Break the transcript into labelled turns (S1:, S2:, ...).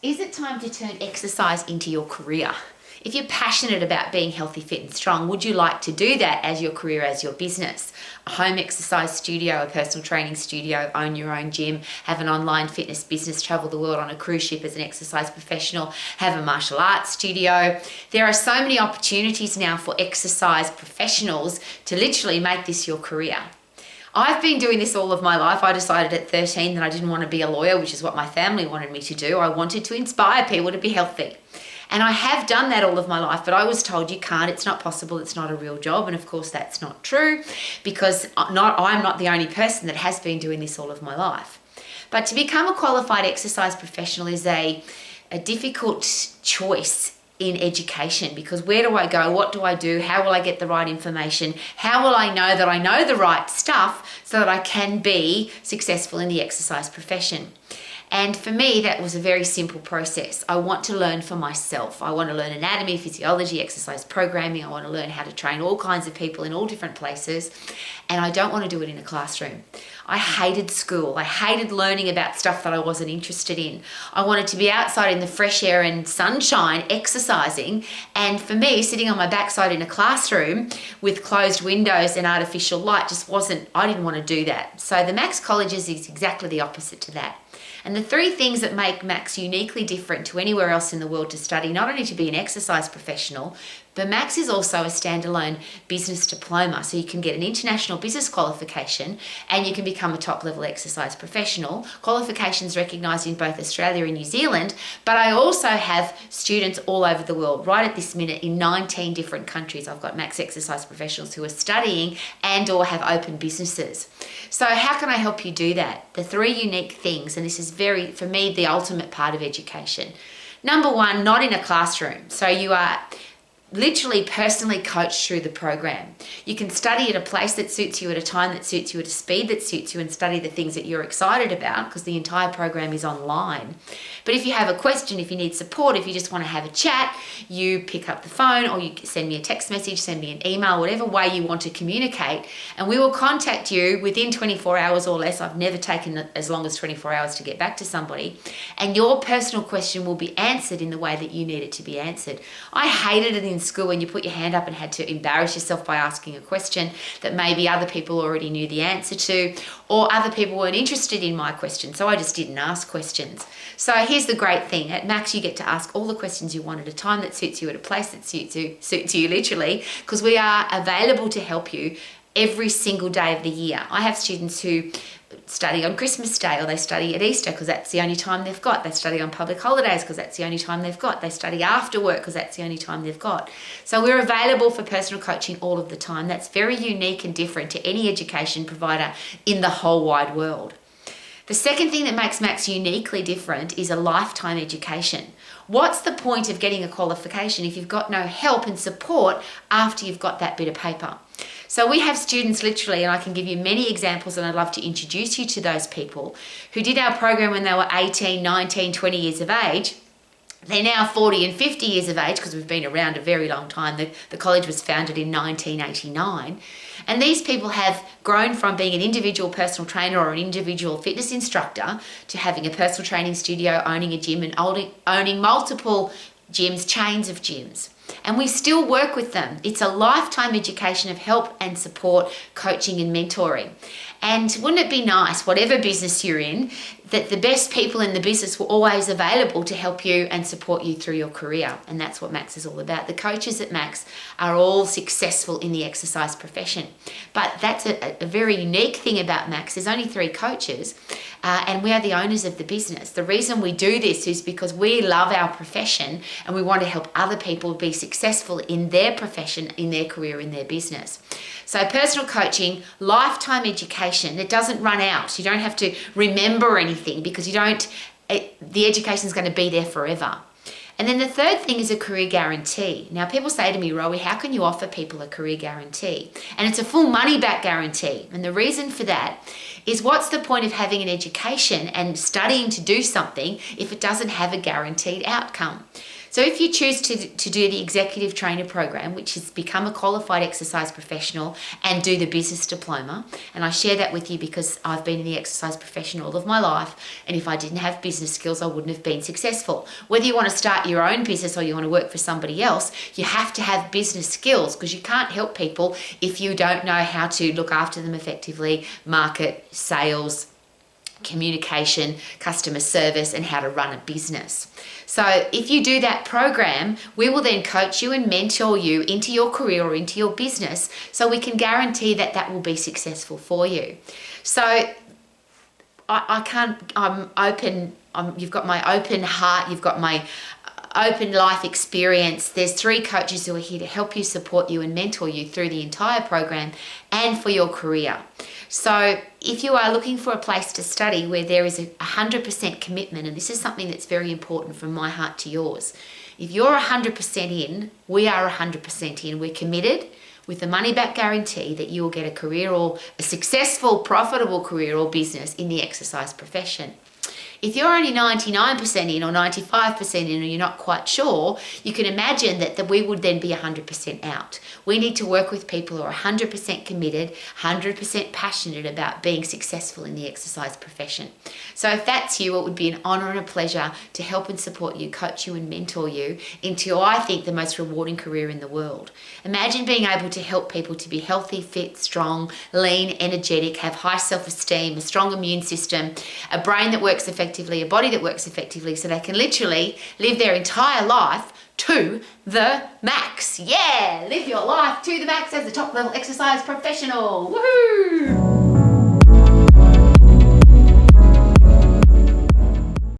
S1: Is it time to turn exercise into your career? If you're passionate about being healthy, fit and strong, would you like to do that as your career, as your business? A home exercise studio, a personal training studio, own your own gym, have an online fitness business, travel the world on a cruise ship as an exercise professional, have a martial arts studio. There are so many opportunities now for exercise professionals to literally make this your career. I've been doing this all of my life. I decided at 13 that I didn't want to be a lawyer, which is what my family wanted me to do. I wanted to inspire people to be healthy. And I have done that all of my life, but I was told you can't, it's not possible, it's not a real job. And of course that's not true, because I'm not the only person that has been doing this all of my life. But to become a qualified exercise professional is a difficult choice in education, because where do I go? What do I do? How will I get the right information? How will I know that I know the right stuff so that I can be successful in the exercise profession? And for me, that was a very simple process. I want to learn for myself. I want to learn anatomy, physiology, exercise programming. I want to learn how to train all kinds of people in all different places. And I don't want to do it in a classroom. I hated school. I hated learning about stuff that I wasn't interested in. I wanted to be outside in the fresh air and sunshine, exercising. And for me, sitting on my backside in a classroom with closed windows and artificial light I didn't want to do that. So the Max Colleges is exactly the opposite to that. And the three things that make Max uniquely different to anywhere else in the world to study, not only to be an exercise professional, but Max is also a standalone business diploma. So you can get an international business qualification and you can become a top-level exercise professional. Qualifications recognised in both Australia and New Zealand, but I also have students all over the world. Right at this minute in 19 different countries, I've got Max exercise professionals who are studying and or have open businesses. So how can I help you do that? The three unique things, and this is for me, the ultimate part of education. Number one, not in a classroom. So you are literally personally coached through the program. You can study at a place that suits you, at a time that suits you, at a speed that suits you, and study the things that you're excited about, because the entire program is online. But if you have a question, if you need support, if you just want to have a chat, you pick up the phone or you send me a text message, send me an email, whatever way you want to communicate, and we will contact you within 24 hours or less. I've never taken as long as 24 hours to get back to somebody, and your personal question will be answered in the way that you need it to be answered. I hated it in school when you put your hand up and had to embarrass yourself by asking a question that maybe other people already knew the answer to, or other people weren't interested in my question, so I just didn't ask questions. So here's the great thing. At Max, you get to ask all the questions you want at a time that suits you, at a place that suits you literally, because we are available to help you every single day of the year. I have students who study on Christmas Day, or they study at Easter because that's the only time they've got. They study on public holidays because that's the only time they've got. They study after work because that's the only time they've got. So we're available for personal coaching all of the time. That's very unique and different to any education provider in the whole wide world. The second thing that makes Max uniquely different is a lifetime education. What's the point of getting a qualification if you've got no help and support after you've got that bit of paper? So we have students literally, and I can give you many examples, and I'd love to introduce you to those people who did our program when they were 18, 19, 20 years of age. They're now 40 and 50 years of age because we've been around a very long time. The college was founded in 1989. And these people have grown from being an individual personal trainer or an individual fitness instructor to having a personal training studio, owning a gym, and owning multiple gyms, chains of gyms. And we still work with them. It's a lifetime education of help and support, coaching and mentoring. And wouldn't it be nice, whatever business you're in, that the best people in the business were always available to help you and support you through your career? And that's what Max is all about. The coaches at Max are all successful in the exercise profession. But that's a very unique thing about Max. There's only 3 coaches, and we are the owners of the business. The reason we do this is because we love our profession and we want to help other people be successful in their profession, in their career, in their business. So personal coaching, lifetime education, it doesn't run out. You don't have to remember anything because the education is going to be there forever. And then the third thing is a career guarantee. Now, people say to me, Rowie, how can you offer people a career guarantee? And it's a full money back guarantee. And the reason for that is, what's the point of having an education and studying to do something if it doesn't have a guaranteed outcome? So if you choose to do the executive trainer program, which is become a qualified exercise professional and do the business diploma, and I share that with you because I've been in the exercise profession all of my life, and if I didn't have business skills, I wouldn't have been successful. Whether you want to start your own business or you want to work for somebody else, you have to have business skills, because you can't help people if you don't know how to look after them effectively, market, sales, communication, customer service, and how to run a business. So if you do that program, we will then coach you and mentor you into your career or into your business, so we can guarantee that that will be successful for you. So I'm open. You've got my open heart, you've got my open life experience. There's 3 coaches who are here to help you, support you, and mentor you through the entire program and for your career. So if you are looking for a place to study where there is a 100% commitment, and this is something that's very important from my heart to yours, if you're 100% in, we are 100% in. We're committed with the money back guarantee that you will get a career, or a successful, profitable career or business in the exercise profession. If you're only 99% in or 95% in, or you're not quite sure, you can imagine that we would then be 100% out. We need to work with people who are 100% committed, 100% passionate about being successful in the exercise profession. So if that's you, it would be an honour and a pleasure to help and support you, coach you and mentor you into, I think, the most rewarding career in the world. Imagine being able to help people to be healthy, fit, strong, lean, energetic, have high self-esteem, a strong immune system, a brain that works effectively, a body that works effectively, so they can literally live their entire life to the max. Yeah, live your life to the max as a top level exercise professional. Woohoo!